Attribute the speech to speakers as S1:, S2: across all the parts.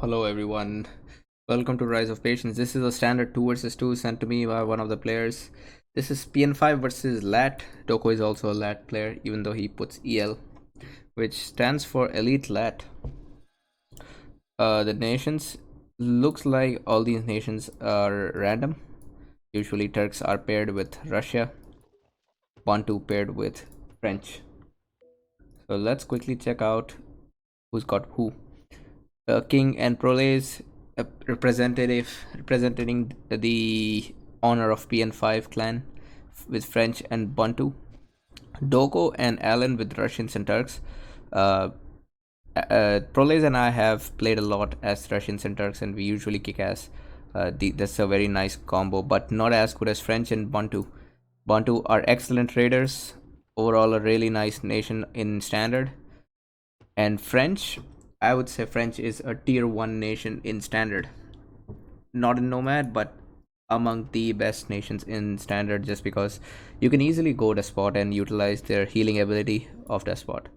S1: Hello everyone, welcome to Rise of Patience. This is a standard 2 versus 2 sent to me by one of the players. This is PN5 versus LAT. Doko is also a LAT player even though he puts EL, which stands for Elite LAT. The nations, looks like all these nations are random. Usually Turks are paired with Russia, Bantu paired with French. So let's quickly check out who's got who. King and Proles, representing the honor of PN5 clan with French and Bantu. Doko and Alan with Russians and Turks. Uh, Proles and I have played a lot as Russians and Turks, and we usually kick ass. That's a very nice combo, but not as good as French and Bantu. Bantu are excellent raiders. Overall, a really nice nation in standard. And French, I would say French is a tier 1 nation in standard. Not in Nomad, but among the best nations in standard, just because you can easily go Despot and utilize their healing ability of Despot.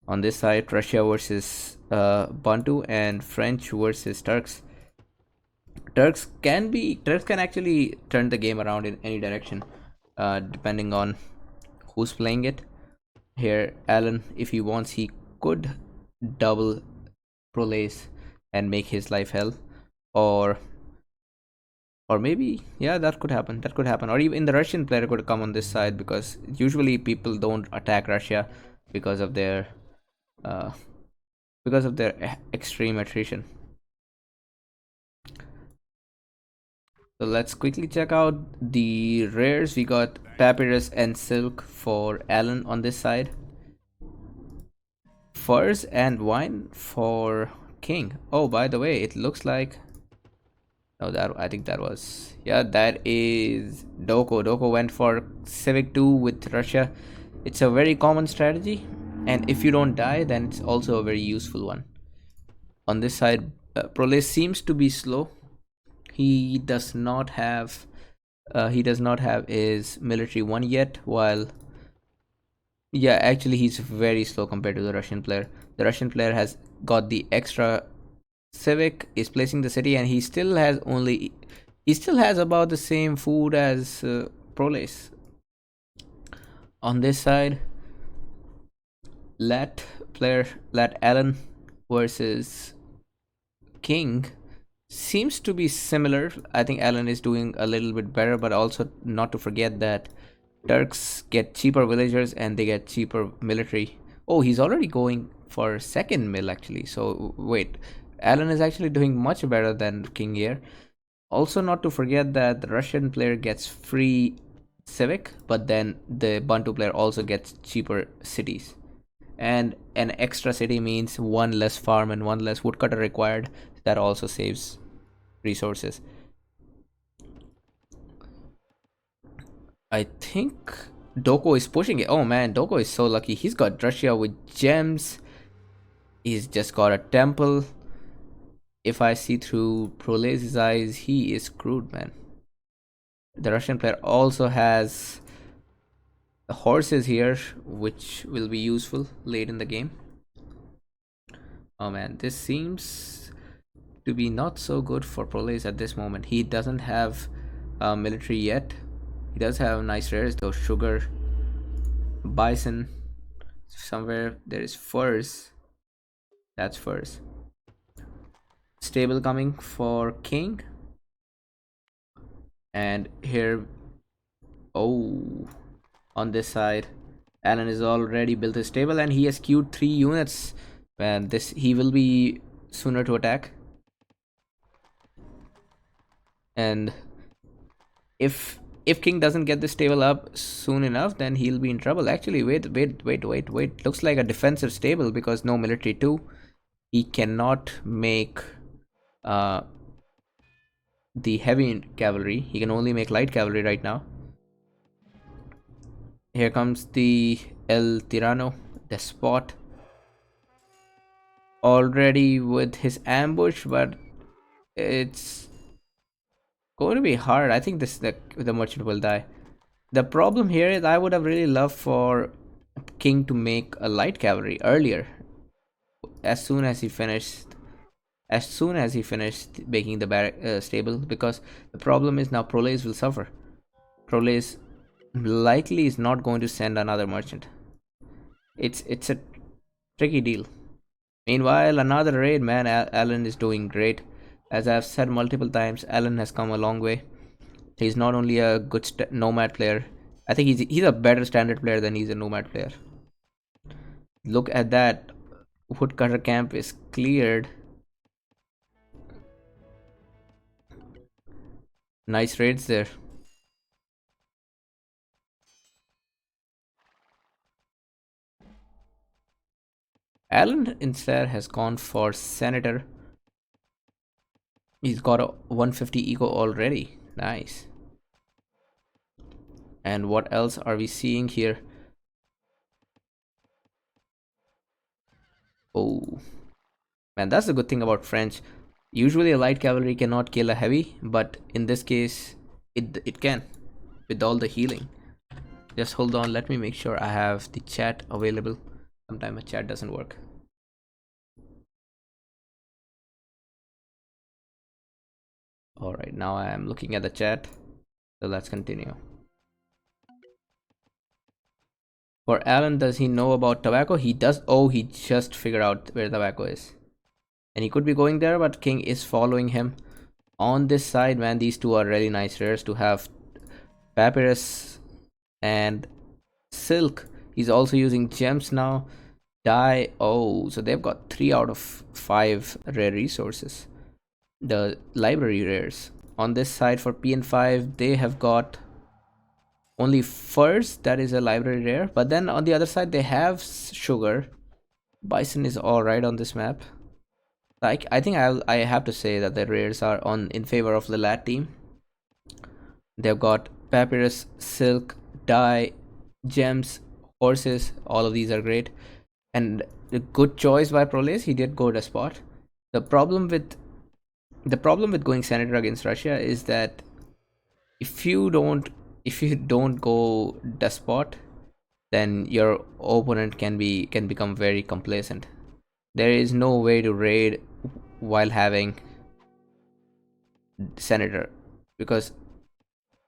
S1: On this side, Russia versus Bantu and French versus Turks. Turks can actually turn the game around in any direction, depending on who's playing it. Here, Alan, if he wants, he could double Prolace and make his life hell, or maybe, yeah, that could happen, or even the Russian player could come on this side, because usually people don't attack Russia because of their uh, extreme attrition. So let's quickly check out the rares. We got Papyrus and Silk for Alan on this side, Furs and Wine for King. Oh, by the way, it looks like, no, that, I think that was, yeah, that is Doko. Doko went for Civic 2 with Russia. It's a very common strategy, and if you don't die, then it's also a very useful one. On this side, Proles seems to be slow. He does not have his military 1 yet, while, yeah, actually he's very slow compared to the Russian player. The Russian player has got the extra Civic, is placing the city, and he still has about the same food as Proles. On this side, Lat Allen versus King seems to be similar. I think Allen is doing a little bit better, but also not to forget that Turks get cheaper villagers and they get cheaper military. Oh, he's already going for second mill actually. So wait, Allen is actually doing much better than King here. Also, not to forget that the Russian player gets free Civic, but then the Bantu player also gets cheaper cities. And an extra city means one less farm and one less woodcutter required. That also saves resources. I think Doko is pushing it. Oh man, Doko is so lucky. He's got Russia with gems. He's just got a temple. If I see through Proles's eyes, he is screwed, man. The Russian player also has horses here, which will be useful late in the game. Oh man, this seems to be not so good for Proles at this moment. He doesn't have military yet. He does have nice rares though. Sugar, bison. Somewhere there is furs. That's furs. Stable coming for King. And here, oh, on this side, Alan is already built his stable, and he has queued 3 units. And this, he will be sooner to attack. And if King doesn't get this stable up soon enough, then he'll be in trouble. Actually, wait. Looks like a defensive stable because no military 2. He cannot make the heavy cavalry. He can only make light cavalry right now. Here comes the El Tirano, Despot, already with his ambush, but it's going to be hard. I think the merchant will die. The problem here is I would have really loved for King to make a light cavalry earlier, as soon as he finished as soon as he finished making the barrack stable, because the problem is now Prolase will suffer. Prolase likely is not going to send another merchant. It's a tricky deal. Meanwhile, another raid, man. Alan is doing great. As I've said multiple times, Alan has come a long way. He's not only a good nomad player. I think he's a better standard player than he's a nomad player. Look at that. Woodcutter camp is cleared. Nice raids there. Alan instead has gone for Senator. He's got a 150 eco already. Nice. And what else are we seeing here? Oh, man, that's the good thing about French. Usually a light cavalry cannot kill a heavy, but in this case, it can, with all the healing. Just hold on, let me make sure I have the chat available. Sometimes a chat doesn't work. Alright, now I am looking at the chat. So let's continue. For Alan, does he know about tobacco? He does. Oh, he just figured out where tobacco is. And he could be going there, but King is following him. On this side, man, these two are really nice rares to have. Papyrus and Silk. He's also using gems now. Dye. Oh, so they've got 3 out of 5 rare resources. The library rares. On this side for PN5, they have got only furs, that is a library rare. But then on the other side, they have sugar. Bison is alright on this map. Like, I think I have to say that the rares are in favor of the lat team. They've got papyrus, silk, dye, gems, horses. All of these are great, and a good choice by Prolase. He did go despot. The problem with going senator against Russia is that if you don't go despot, then your opponent can become very complacent. There is no way to raid while having senator, because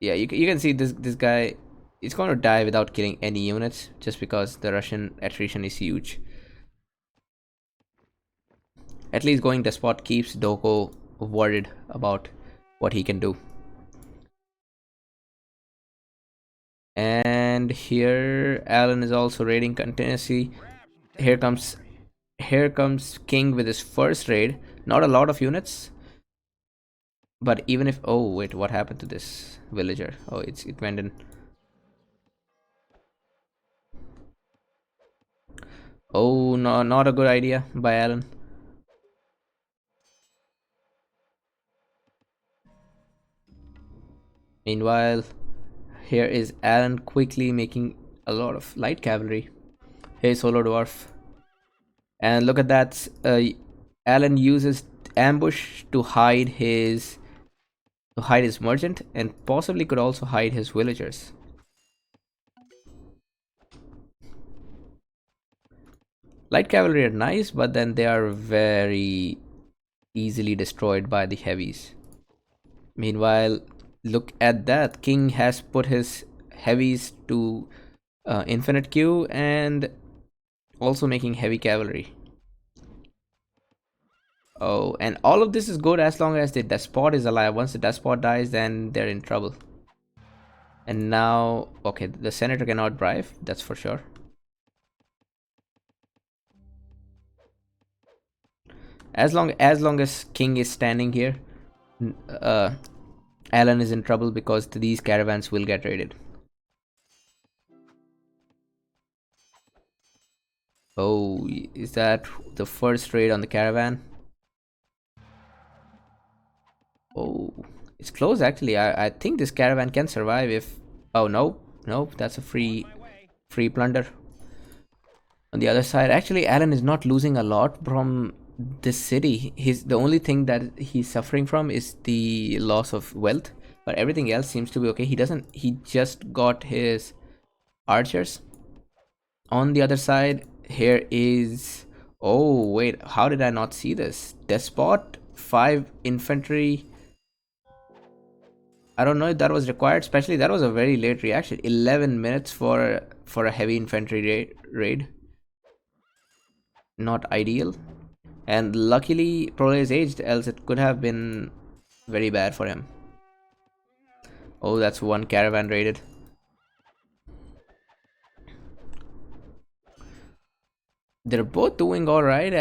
S1: yeah, you can see this guy is going to die without killing any units just because the Russian attrition is huge. At least going despot keeps Doko worried about what he can do. And here Alan is also raiding continuously. Here comes King with his first raid. Not a lot of units, but even if, oh wait, what happened to this villager? Oh, it went in. Oh no, not a good idea by Alan. Meanwhile, here is Alan quickly making a lot of light cavalry. Hey, solo dwarf. And look at that. Alan uses ambush to hide his merchant, and possibly could also hide his villagers. Light cavalry are nice, but then they are very easily destroyed by the heavies. Meanwhile, look at that. King has put his heavies to infinite queue and also making heavy cavalry. Oh, and all of this is good as long as the despot is alive. Once the despot dies, then they're in trouble. And now, okay, the senator cannot bribe, that's for sure. As long as King is standing here, Alan is in trouble because these caravans will get raided. Oh, is that the first raid on the caravan? Oh, it's close actually. I think this caravan can survive if... Oh, no. Nope, that's a free plunder. On the other side, actually, Alan is not losing a lot from this city. The only thing that he's suffering from is the loss of wealth, but everything else seems to be okay. He just got his archers. On the other side, here is... Oh, wait, how did I not see this? Despot, 5 infantry. I don't know if that was required, especially that was a very late reaction. 11 minutes for a heavy infantry raid. Not ideal. And luckily, Prole is aged, else it could have been very bad for him. Oh, that's one caravan raided. They're both doing alright.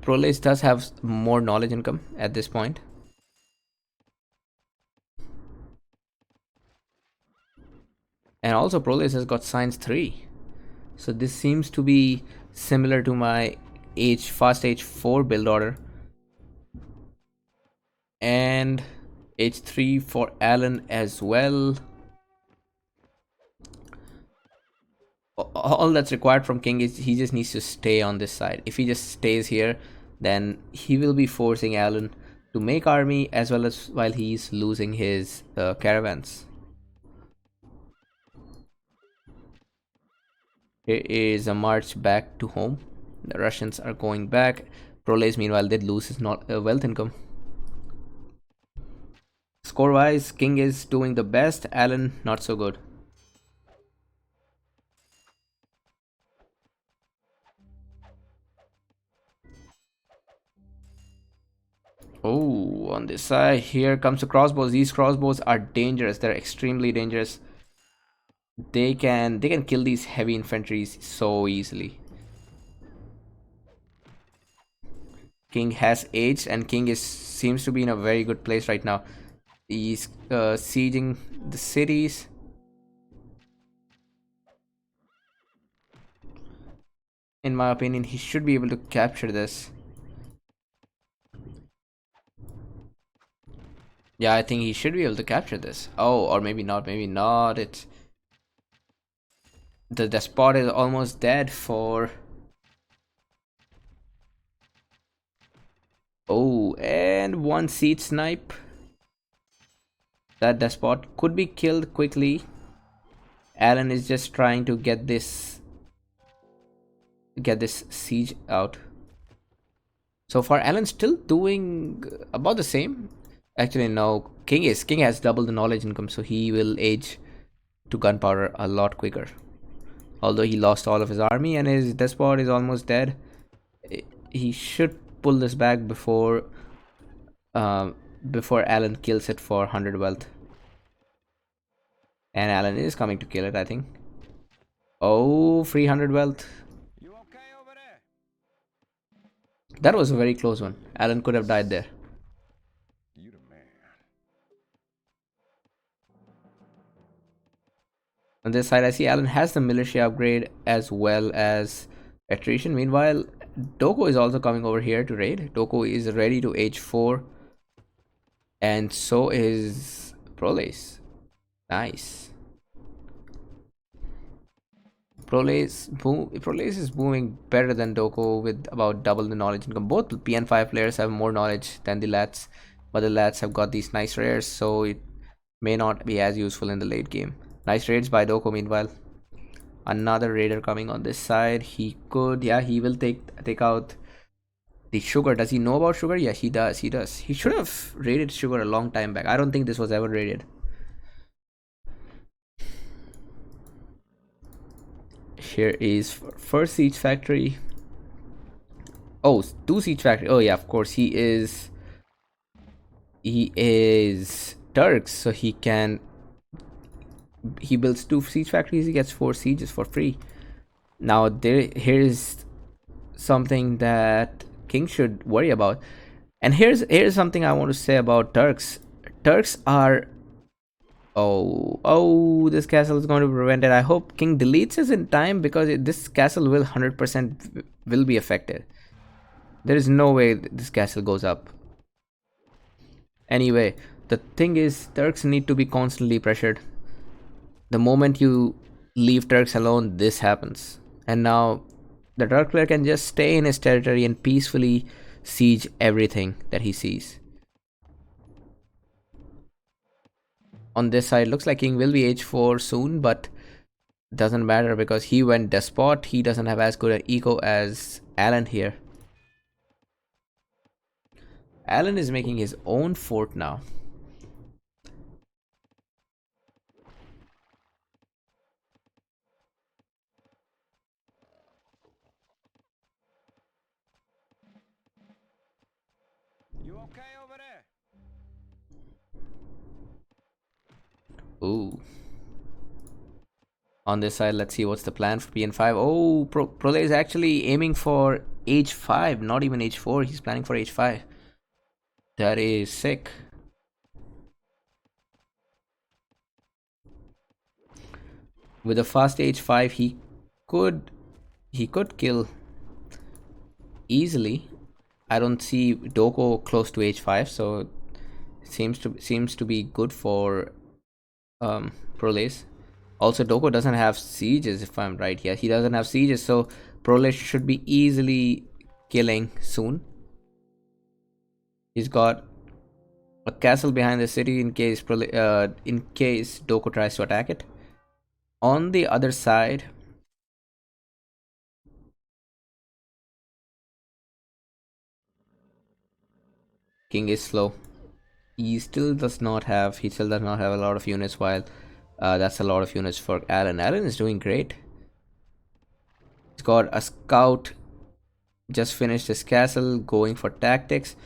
S1: Proles does have more knowledge income at this point. And also Proles has got science 3. So this seems to be similar to my fast H4 build order. And H3 for Alan as well. All that's required from King is he just needs to stay on this side. If he just stays here, then he will be forcing Alan to make army as well as while he's losing his caravans. Here is a march back to home. The Russians are going back. Proles meanwhile did lose his wealth income. Score wise, King is doing the best, Alan not so good. Oh, on this side, here comes the crossbows. These crossbows are dangerous. They're extremely dangerous. They can kill these heavy infantries so easily. King has aged, and King seems to be in a very good place right now. He's sieging the cities. In my opinion, he should be able to capture this. Yeah, I think he should be able to capture this. Oh, or maybe not. Maybe not. The despot is almost dead for. Oh, and one seed snipe. That despot could be killed quickly. Alan is just trying to get this siege out. So far, Alan's still doing about the same. Actually, no. King has double the knowledge income, so he will age to gunpowder a lot quicker. Although he lost all of his army and his despot is almost dead, he should pull this back before Alan kills it for 100 wealth. And Alan is coming to kill it, I think. Oh, 300 wealth. You okay over there? That was a very close one. Alan could have died there. You the man. On this side, I see Alan has the militia upgrade as well as attrition. Meanwhile, Doko is also coming over here to raid. Doko is ready to H4. And so is Proles. Nice. Proles is booming better than Doko with about double the knowledge income. Both PN5 players have more knowledge than the lads, but the lads have got these nice rares, so it may not be as useful in the late game. Nice raids by Doko meanwhile. Another raider coming on this side. He could, yeah, he will take out the sugar. Does he know about sugar? Yeah, he does. He should have raided sugar a long time back. I don't think this was ever raided. Here is first siege factory. Oh, 2 siege factory. Oh yeah, of course he is Turks, so he builds 2 siege factories. He gets 4 sieges for free. Now here's something that King should worry about. And here's something I want to say about Turks. Turks are. Oh, this castle is going to prevent it. I hope King deletes it in time, because this castle will 100% will be affected. There is no way this castle goes up. Anyway, the thing is, Turks need to be constantly pressured. The moment you leave Turks alone, this happens. And now the Turk player can just stay in his territory and peacefully siege everything that he sees. On this side, looks like King will be H4 soon, but doesn't matter because he went despot. He doesn't have as good an eco as Alan here. Alan is making his own fort now.
S2: You okay over there?
S1: Ooh. On this side, let's see what's the plan for PN5. Oh, Prole is actually aiming for H5, not even H4. He's planning for H5. That is sick. With a fast H5, could he could kill easily. I don't see Doko close to H5, so it seems to be good for Proles. Also, Doko doesn't have sieges, if I'm right. Yeah, he doesn't have sieges, so Proles should be easily killing soon. He's got a castle behind the city in case Doko tries to attack it. On the other side, King is slow. He still does not have a lot of units, while that's a lot of units for Alan. Alan is doing great. He's got a scout, just finished his castle, going for tactics.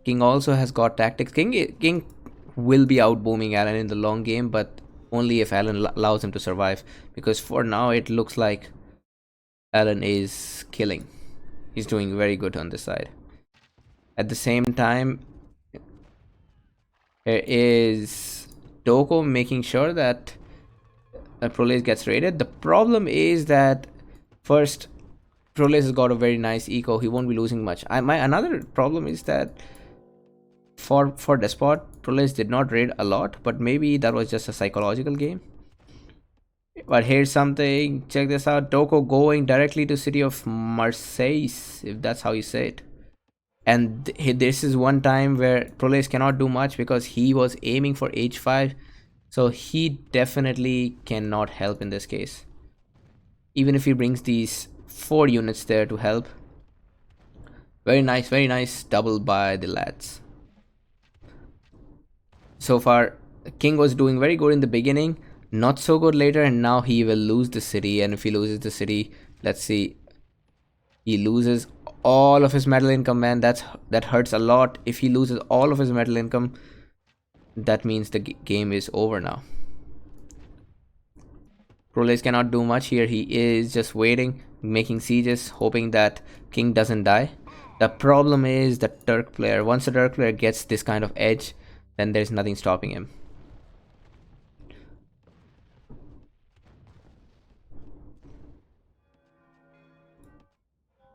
S1: King also has got tactics. King will be outbooming Alan in the long game, but only if Alan allows him to survive. Because for now, it looks like Alan is killing. He's doing very good on this side. At the same time, there is Doko making sure that Proles gets raided. The problem is that first, Proles has got a very nice eco. He won't be losing much. My another problem is that for Despot, Proles did not raid a lot, but maybe that was just a psychological game. But here's something. Check this out. Doko going directly to city of Marseille, if that's how you say it. And this is one time where Proles cannot do much because he was aiming for H5. So he definitely cannot help in this case. Even if he brings these 4 units there to help. Very nice double by the lads. So far, King was doing very good in the beginning, not so good later, and now he will lose the city. And if he loses the city, let's see, he loses all of his metal income, man. That hurts a lot. If he loses all of his metal income, that means the game is over now. Proles cannot do much here. He is just waiting, making sieges, hoping that King doesn't die. The problem is the Turk player. Once the Turk player gets this kind of edge, then there's nothing stopping him.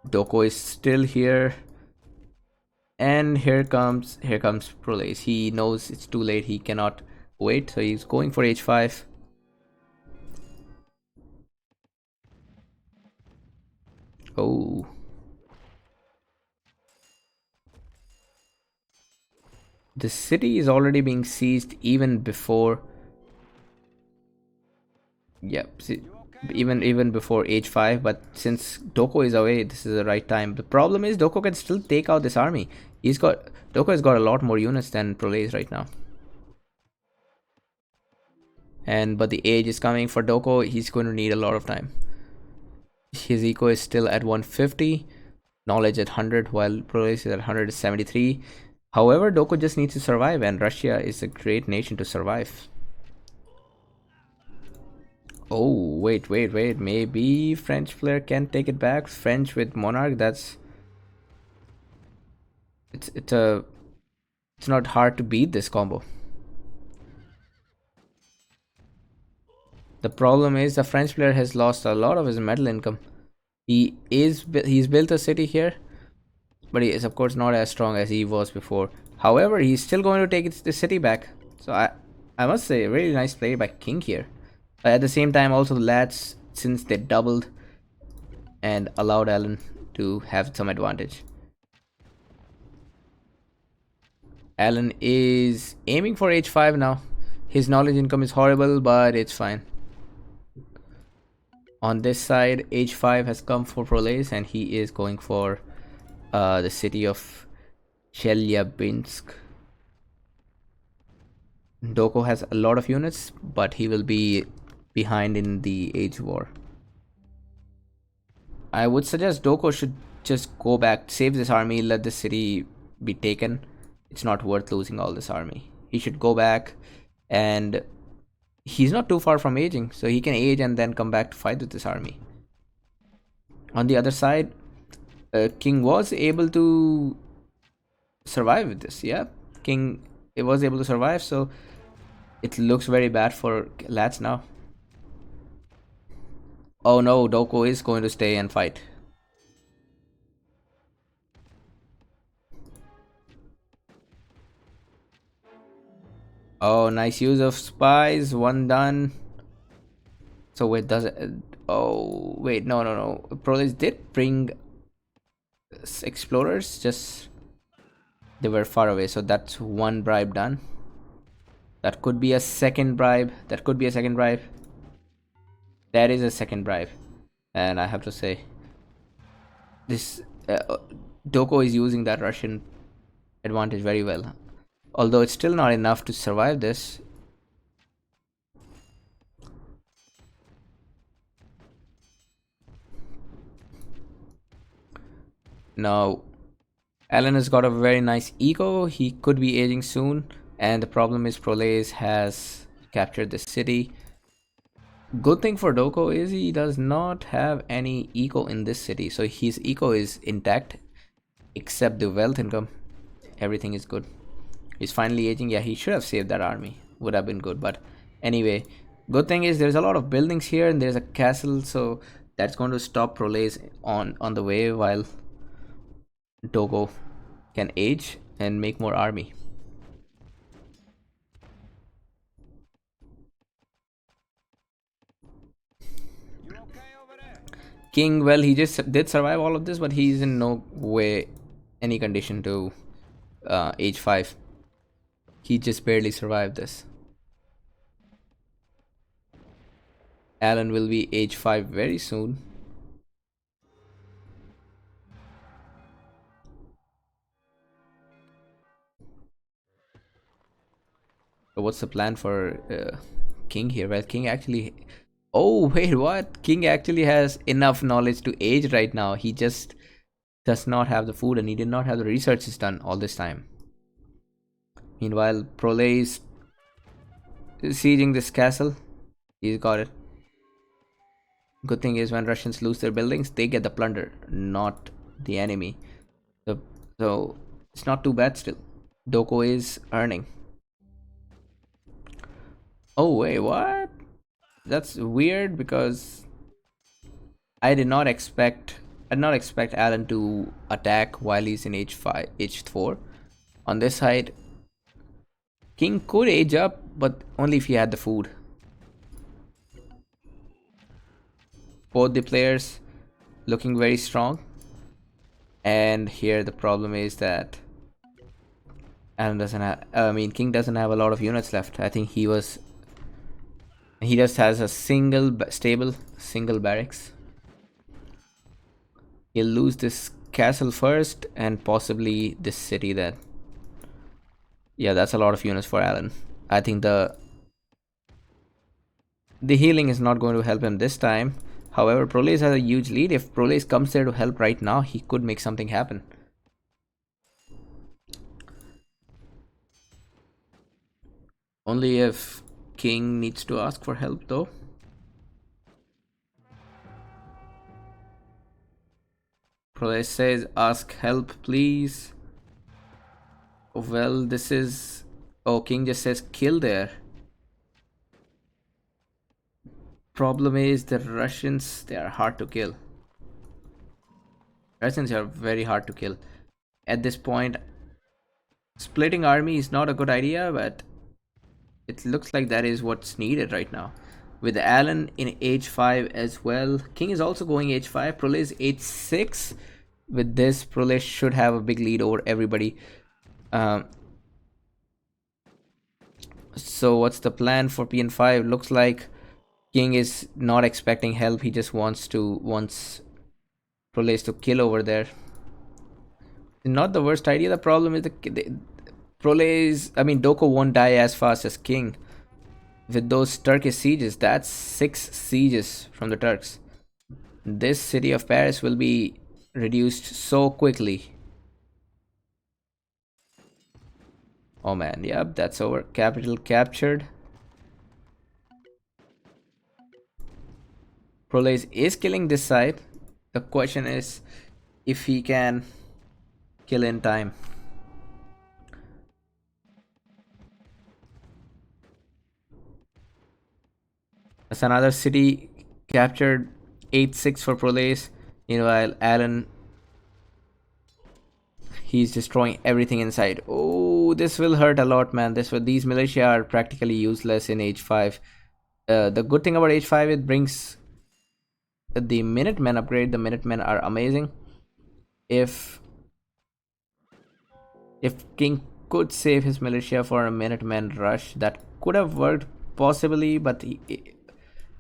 S1: Doko is still here. And here comes Proles. He knows it's too late. He cannot wait, so he's going for H5. Oh, the city is already being seized even before. Yep, even before H5. But since Doko is away, this is the right time. The problem is Doko can still take out this army. Doko has got a lot more units than Proles right now. But the age is coming for Doko. He's going to need a lot of time. His eco is still at 150, knowledge at 100, while Proles is at 173. However, Doko just needs to survive, and Russia is a great nation to survive. Oh, wait. Maybe French player can take it back. French with Monarch, that's it's not hard to beat this combo. The problem is the French player has lost a lot of his metal income. He's built a city here, but he is of course not as strong as he was before. However, he's still going to take the city back. So I must say, a really nice play by King here. But at the same time, also the lads, since they doubled and allowed Alan to have some advantage. Alan is aiming for H5 now. His knowledge income is horrible, but it's fine. On this side, H5 has come for Proles, and he is going for the city of Chelyabinsk. Doko has a lot of units, but he will be behind in the age war. I would suggest Doko should just go back, save this army, let this city be taken. It's not worth losing all this army. He should go back, and he's not too far from aging, so he can age and then come back to fight with this army. On the other side, King was able to survive with this. Yeah, King was able to survive, so it looks very bad for Lats now. Oh no, Doko is going to stay and fight. Oh, nice use of spies. One done. So wait, does it? Oh wait, no. Prolis did bring explorers. Just they were far away. So that's one bribe done. That could be a second bribe. That could be a second bribe. That is a second bribe, and I have to say, this Doko is using that Russian advantage very well. Although it's still not enough to survive this. Now, Alan has got a very nice eco. He could be aging soon. And the problem is Prolase has captured the city. Good thing for Doko is he does not have any eco in this city. So his eco is intact. Except the wealth income. Everything is good. He's finally aging. Yeah, he should have saved that army. Would have been good. But anyway, good thing is there's a lot of buildings here. And there's a castle. So that's going to stop Prolase on the way while Doko can age and make more army.
S2: You okay over there?
S1: King, well, he just did survive all of this, but he's in no way any condition to age 5. He just barely survived this. Alan will be age 5 very soon. So what's the plan for King here? Well, King actually... Oh, wait, what? King actually has enough knowledge to age right now. He just does not have the food and he did not have the researches done all this time. Meanwhile, Prole is sieging this castle. He's got it. Good thing is when Russians lose their buildings, they get the plunder, not the enemy. So it's not too bad still. Doko is earning. Oh wait, what? That's weird because I did not expect Alan to attack while he's in H5, H4. On this side, King could age up, but only if he had the food. Both the players looking very strong. And here the problem is that Alan doesn't have, King doesn't have a lot of units left. I think he just has a stable single barracks. He'll lose this castle first and possibly this city then. Yeah, that's a lot of units for Alan. I think the healing is not going to help him this time. However, Prolase has a huge lead. If Prolase comes there to help right now, he could make something happen. Only if King needs to ask for help though. Prolase says, ask help please. Well, this is... Oh, King just says kill there. Problem is the Russians, they are hard to kill. Russians are very hard to kill. At this point, splitting army is not a good idea, but it looks like that is what's needed right now. With Alan in H5 as well. King is also going H5. Prolase H6. With this, Prolase should have a big lead over everybody. So what's the plan for PN5? Looks like King is not expecting help. He just wants Prolase to kill over there. Not the worst idea. The problem is the Proles. I mean, Doko won't die as fast as King with those Turkish sieges. That's 6 sieges from the Turks. This city of Paris will be reduced so quickly. Oh man, yep, that's over. Capital captured. Proles is killing this side. The question is if he can kill in time. That's another city captured. 8-6 for Proles. Meanwhile, Alan, he's destroying everything inside. Oh, this will hurt a lot, man. These militia are practically useless in H5. The good thing about H5, it brings the Minutemen upgrade. The Minutemen are amazing. If King could save his militia for a Minutemen rush, that could have worked possibly, but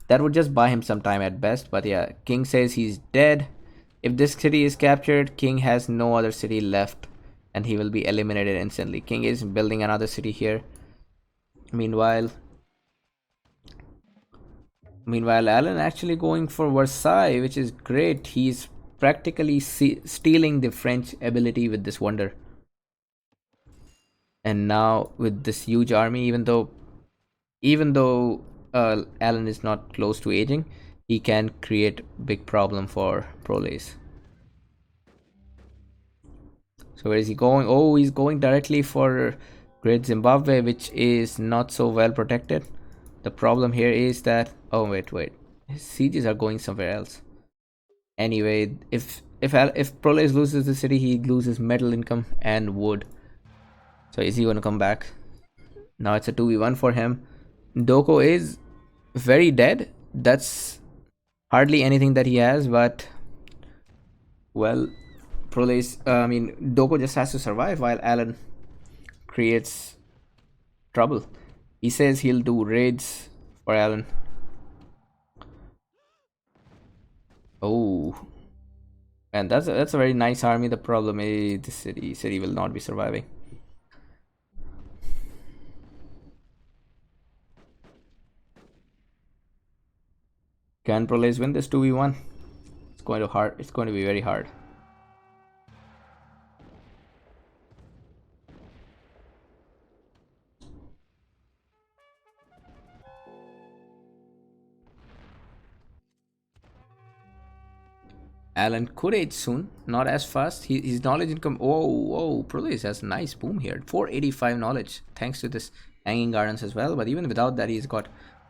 S1: that would just buy him some time at best. But yeah, King says he's dead. If this city is captured, King has no other city left and he will be eliminated instantly. King is building another city here. Meanwhile, Alan actually going for Versailles, which is great. He's practically stealing the French ability with this wonder. And now with this huge army, even though Alan is not close to aging, he can create big problem for Proles. So where is he going? Oh, he's going directly for Great Zimbabwe, which is not so well protected. The problem here is that, oh wait, his sieges are going somewhere else. Anyway, if Proles loses the city, he loses metal income and wood. So is he going to come back? Now it's a 2v1 for him. Doko is very dead. That's hardly anything that he has, but well, Doko just has to survive while Alan creates trouble. He says he'll do raids for Alan. Oh, and that's a very nice army. The problem is the city will not be surviving. Can Proles win this 2v1? It's going to be very hard. Alan could age soon, not as fast. His knowledge income. Oh, Proles has a nice boom here. 485 knowledge, thanks to this Hanging Gardens as well. But even without that, he's got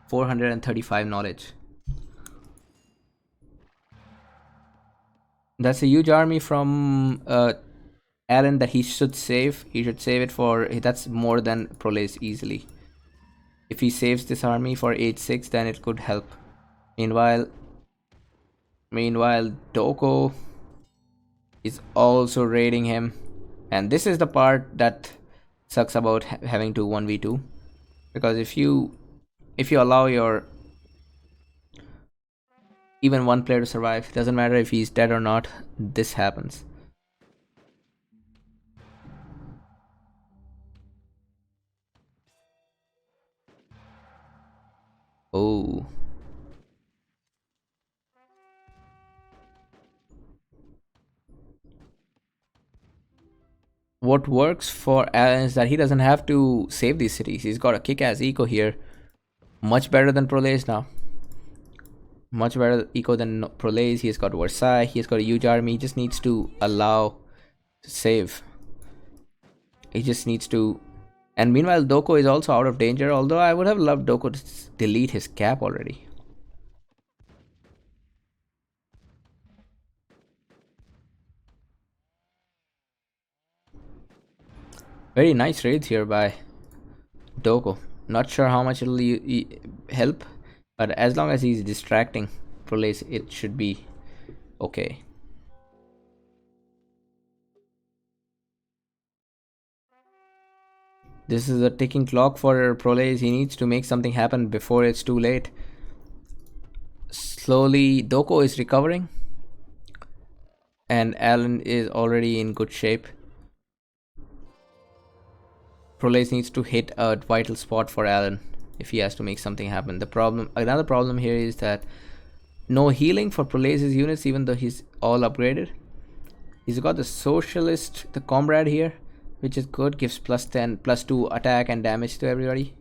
S1: 435 knowledge. That's a huge army from Alan that he should save. He should save it for. That's more than Proles easily. If he saves this army for age 6, then it could help. Meanwhile, Doko is also raiding him, and this is the part that sucks about having to 1v2, because if you allow your even one player to survive, doesn't matter if he's dead or not, this happens. Oh, what works for Alan is that he doesn't have to save these cities. He's got a kick-ass eco here, much better than Proles now. Much better eco than Proles. He's got Versailles. He's got a huge army. He just needs to allow to save. He just needs to. And meanwhile, Doko is also out of danger. Although I would have loved Doko to delete his cap already. Very nice raids here by Doko. Not sure how much it'll help, but as long as he's distracting Proles, it should be okay. This is a ticking clock for Proles. He needs to make something happen before it's too late. Slowly, Doko is recovering, and Alan is already in good shape. Prolase needs to hit a vital spot for Alan if he has to make something happen. Another problem here is that no healing for Prolase's units, even though he's all upgraded. He's got the Socialist, the Comrade here, which is good, gives plus 10, plus 2 attack and damage to everybody.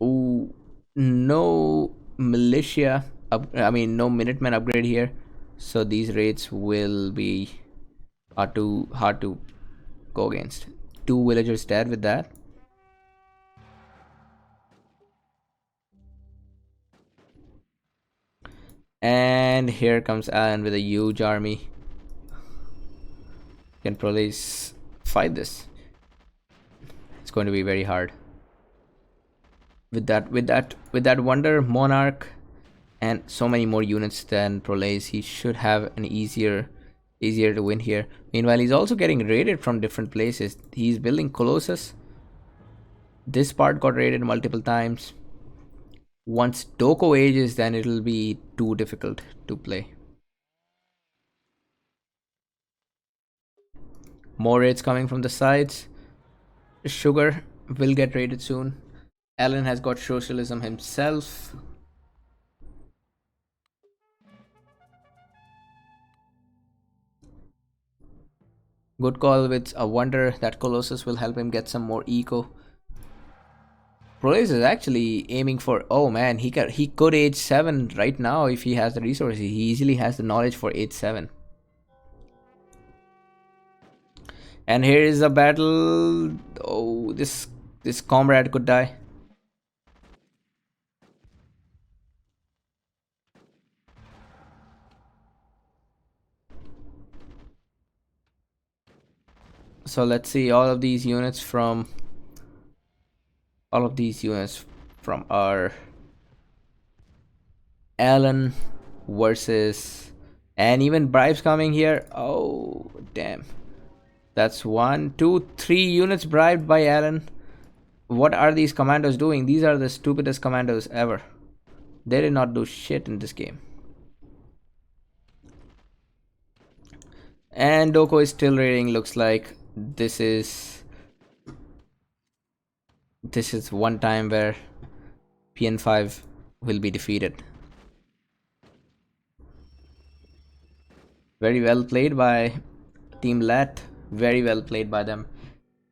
S1: Ooh, no militia, no Minutemen upgrade here. So these raids will be are too hard to go against. Two villagers dead with that. And here comes Alan with a huge army. Can Prolase fight this? It's going to be very hard. With that Wonder Monarch and so many more units than Prolase, he should have an easier to win here. Meanwhile, he's also getting raided from different places. He's building Colossus. This part got raided multiple times. Once Doko ages, then it'll be too difficult to play. More raids coming from the sides. Sugar will get raided soon. Alan has got socialism himself. Good call with a wonder that Colossus will help him get some more eco. Prolase is actually aiming for. Oh man, he could age 7 right now if he has the resources. He easily has the knowledge for age 7. And here is a battle. Oh, this comrade could die. So let's see all of these units from our Alan versus, and even bribes coming here. Oh damn. That's 1, 2, 3 units bribed by Alan. What are these commandos doing? These are the stupidest commandos ever. They did not do shit in this game. And Doko is still raiding. Looks like this is one time where PN5 will be defeated. Very well played by Team Lat. Very well played by them.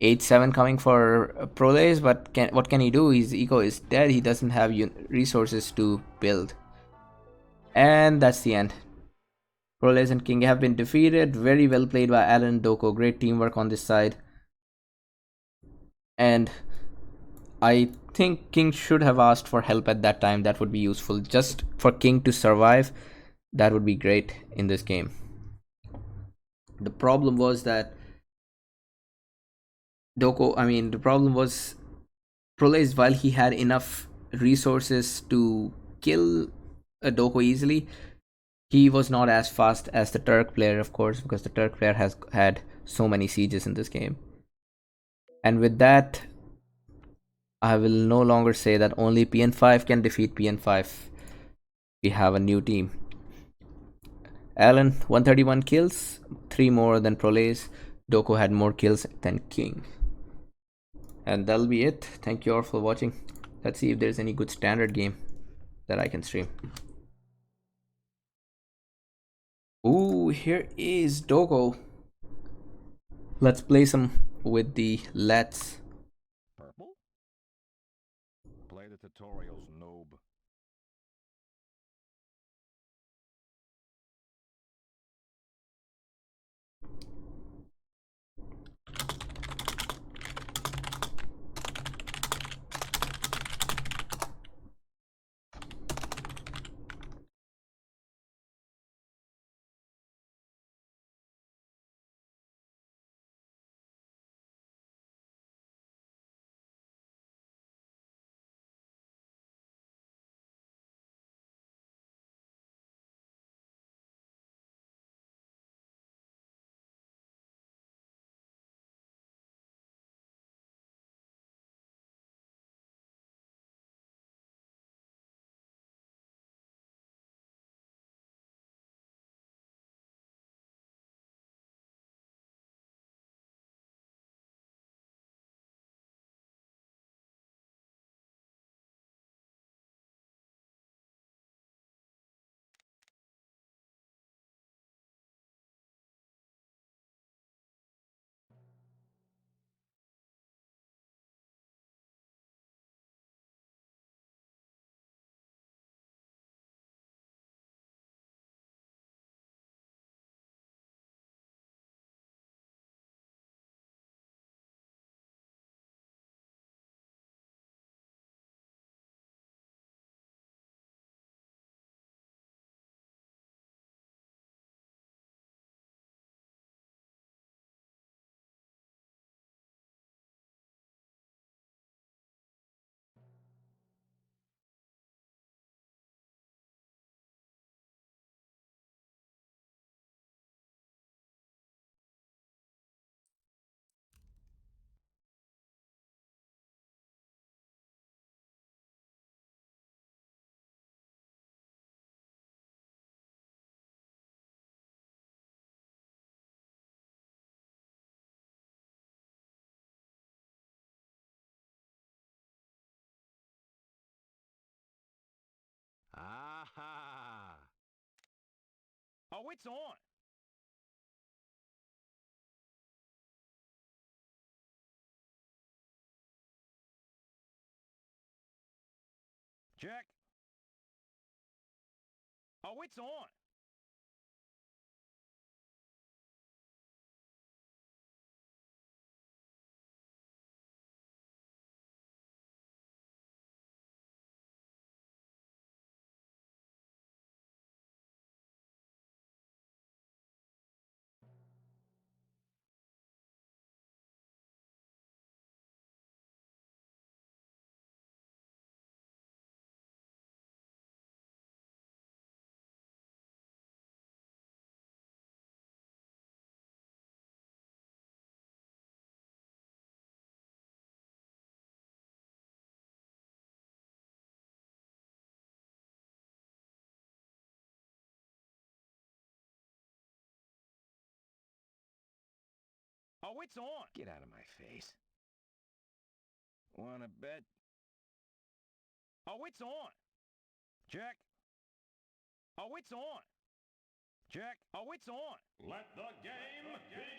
S1: 8-7 coming for Prolase, but what can he do? His eco is dead. He doesn't have resources to build. And that's the end. Prolase and King have been defeated. Very well played by Alan Doko. Great teamwork on this side. And I think King should have asked for help at that time. That would be useful. Just for King to survive, that would be great in this game. The problem was that the problem was Prolase, while he had enough resources to kill a Doko easily, he was not as fast as the Turk player, of course, because the Turk player has had so many sieges in this game. And with that, I will no longer say that only PN5 can defeat PN5. We have a new team. Alan, 131 kills, 3 more than Prolase. Doko had more kills than King. And that'll be it. Thank you all for watching. Let's see if there's any good standard game that I can stream. Ooh, here is Doko. Let's play some with the Let's.
S2: Purple? Play the tutorials, noob. Oh, it's on! Check. Oh, it's on! Oh, it's on! Get out of my face. Wanna bet? Oh, it's on! Check. Oh, it's on! Check. Oh, it's on! Let the game begin!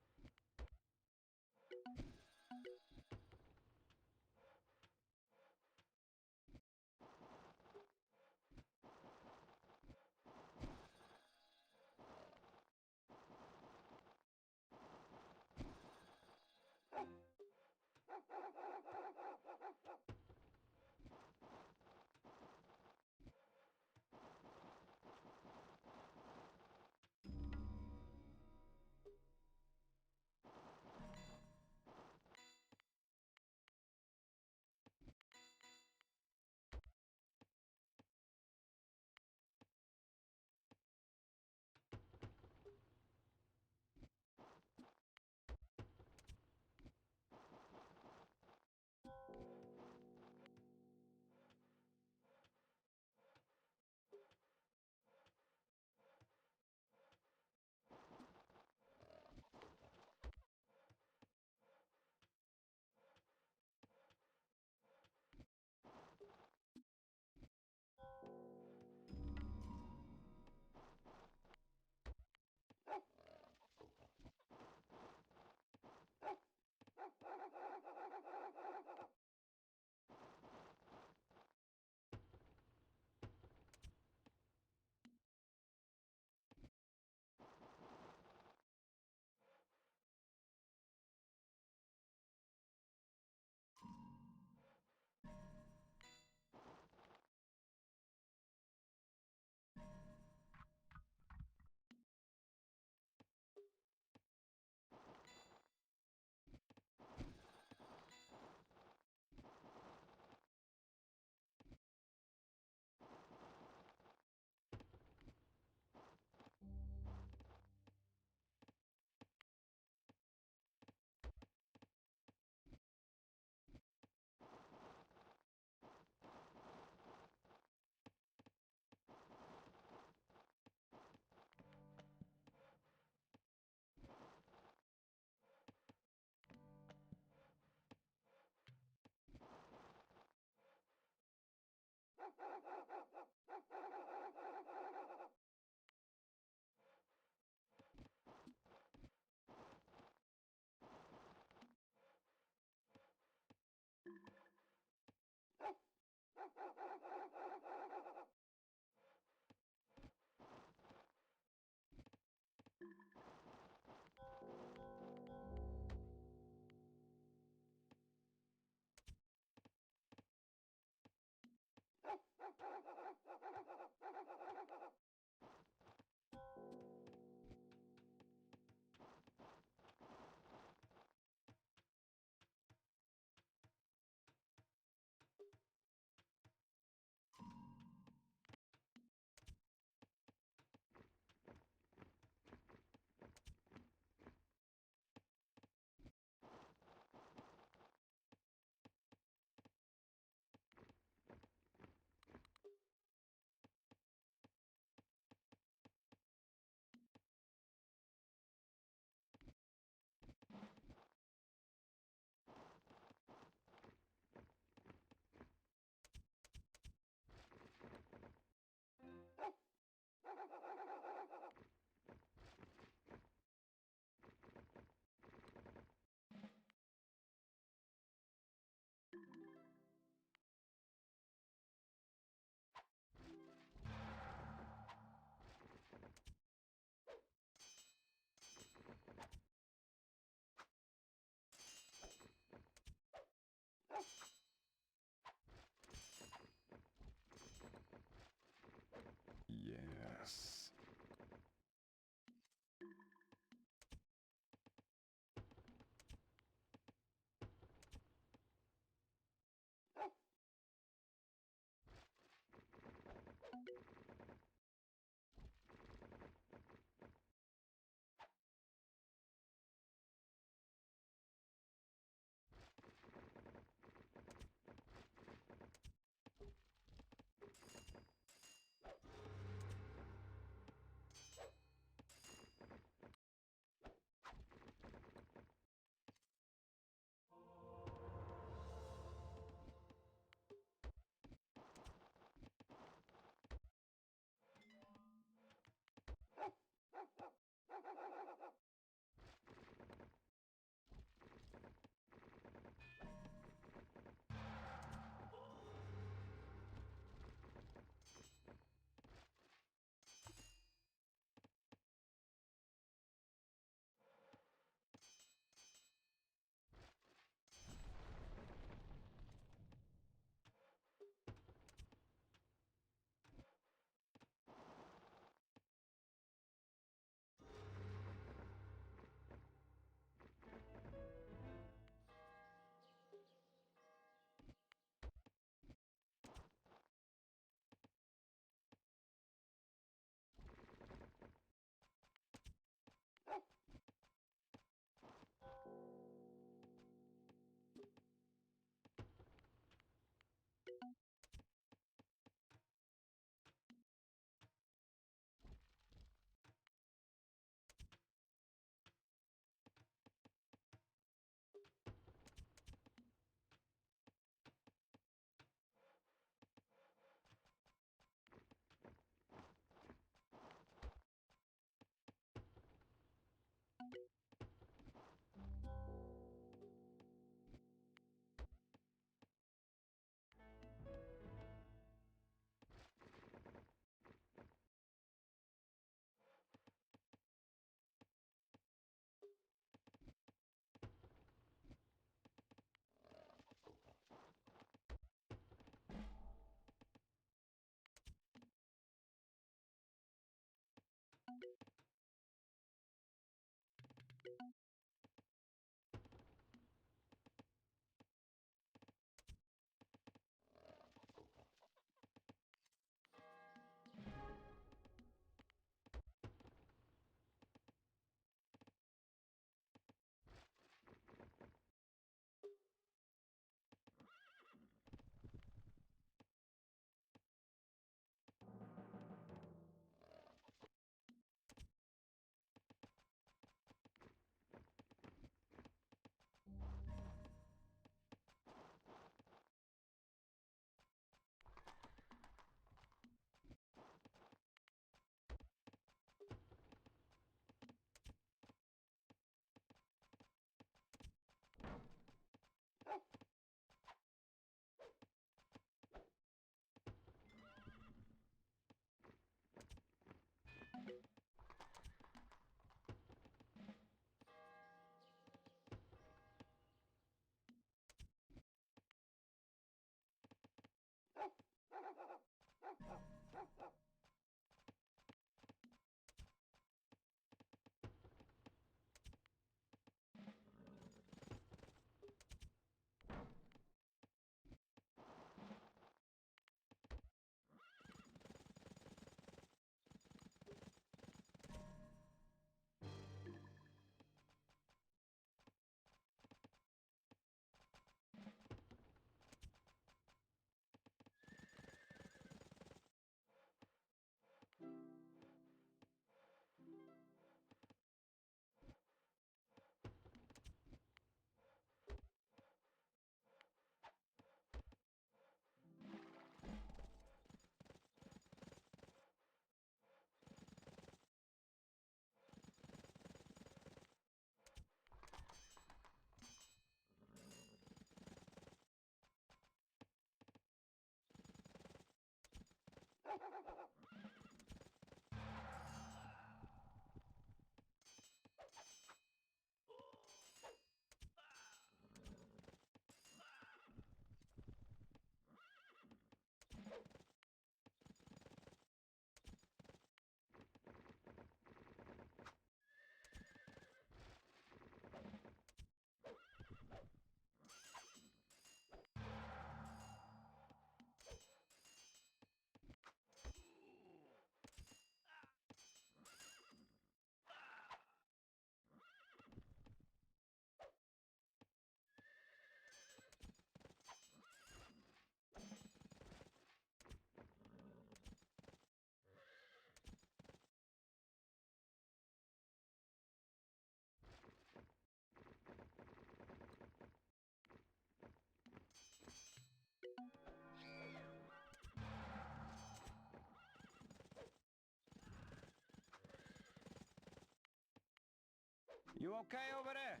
S2: You okay over there?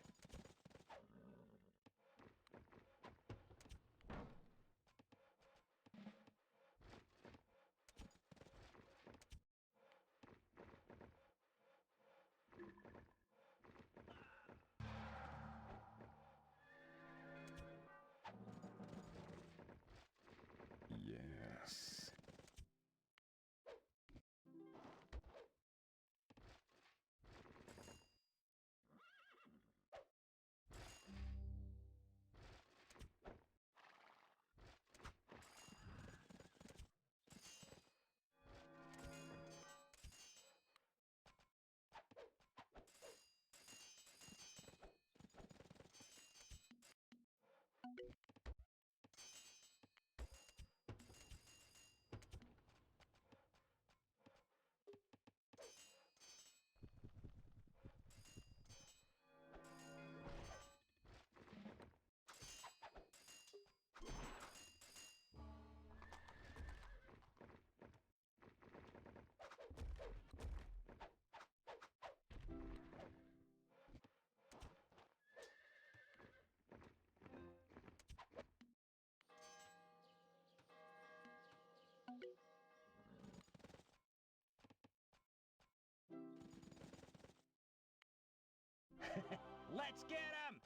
S2: Yes. Let's get him!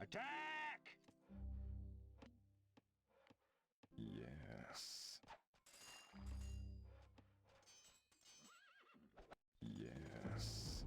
S2: Attack!
S3: Yes. Yes.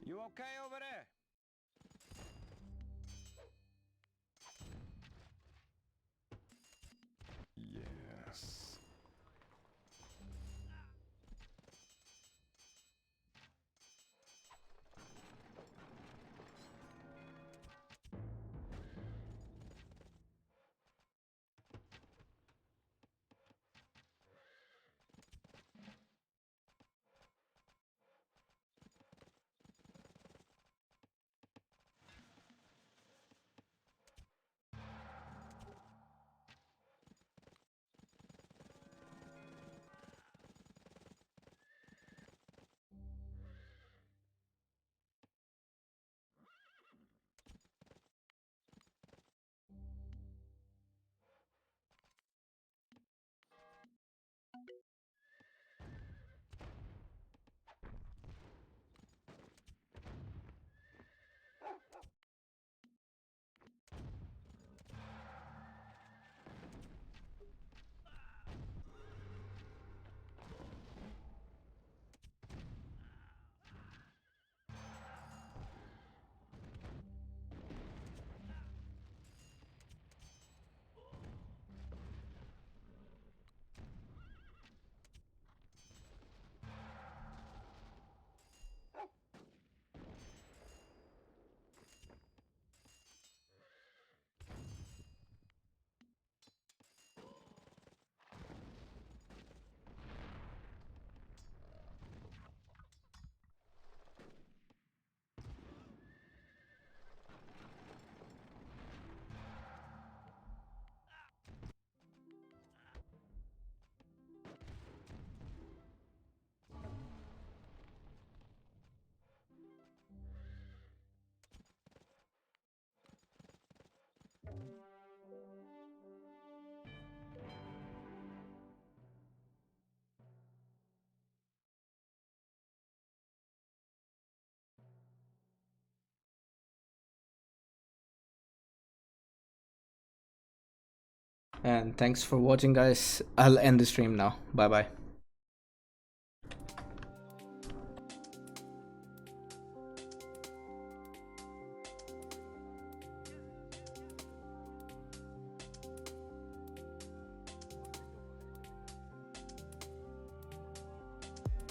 S2: You okay over there?
S3: Yes.
S1: And thanks for watching, guys. I'll end the stream now. Bye bye.